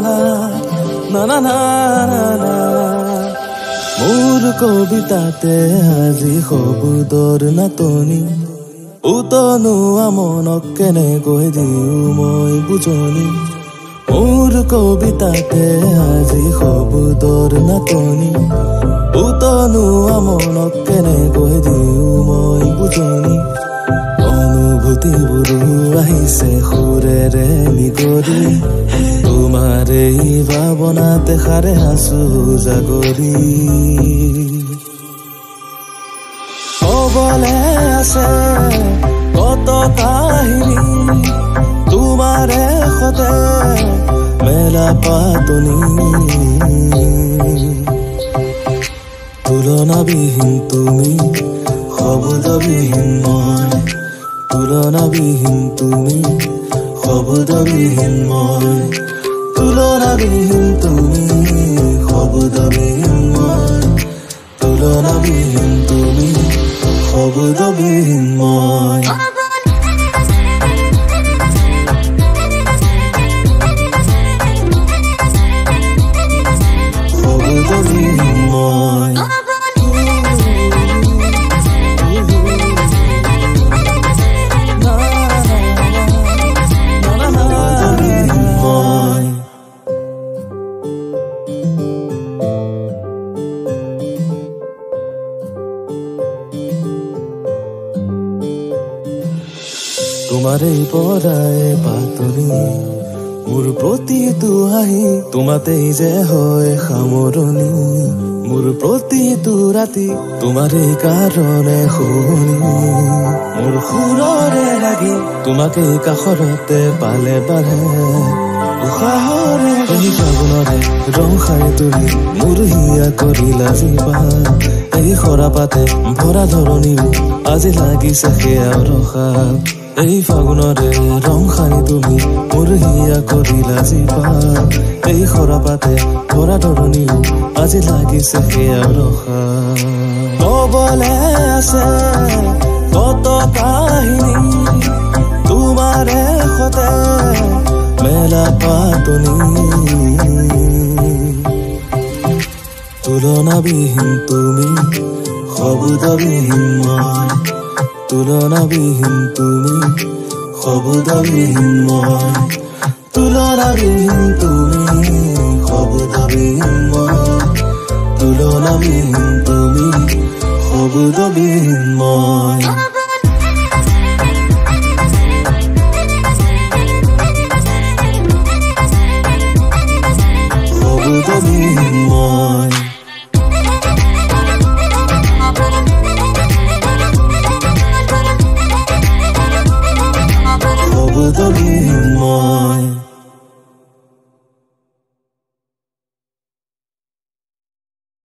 না না না না না মোৰ কবিতাতে আজি শব্দৰ নাটনি উতনুৱা মনক কেনেকৈ দিওঁ মই বুজনি মোৰ কবিতাতে আজি শব্দৰ নাটনি উতনুৱা মনক কেনেকৈ দিওঁ মই বুজনি অনুভূতিবোৰ আহিছে সুৰেৰে নিগৰি তোমাৰে ভাৱনাতে সাৰে আছো জাগৰি ক'বলে আছে কত কাহিনী তোমাৰে সতে মেলা পাতনি তুলনাবিহীন তুমি শব্দবিহীন মই তুলনাবিহীন তুমি শব্দবিহীন মই তুলনাবিহীন তুমি শব্দবিহীন মই তুলনাবিহীন তুমি শব্দবিহীন মই শব্দবিহীন মই তোমাৰে পৰাই পাতনি মোৰ প্ৰতিটো হাঁহি তোমাতেই যে হয় সামৰণি মোৰ প্ৰতিটো ৰাতি তোমাৰে কাৰণে শুনি মোৰ সুৰৰে লাগি তোমাকে কাষৰতে পালে বাঢ়ে উশাহৰে এই ফাগুনৰে ৰং খাই তুমি মোৰ হিয়া কৰিলা জিবা এই সৰাপাতে ভৰা ধৰণিও আজি লাগিছে সেয়া ৰখা এই ফাগুনৰে ৰং খাই তুমি মোৰ হিয়া কৰিলা জিবা এই সৰাপাতে ভৰা ধৰণিও আজি লাগিছে সেয়া ৰখা ক'বলে আছে কত কাহিনী তোমাৰে সতে মেলা পাতনি তুলনাবিহীন তুমি শব্দবিহীন মই তুলনাবিহীন তুমি শব্দবিহীন মই তুলনাবিহীন তুমি শব্দবিহীন মই তুলনাবিহীন তুমি শব্দবিহীন মই শব্দবিহীন মই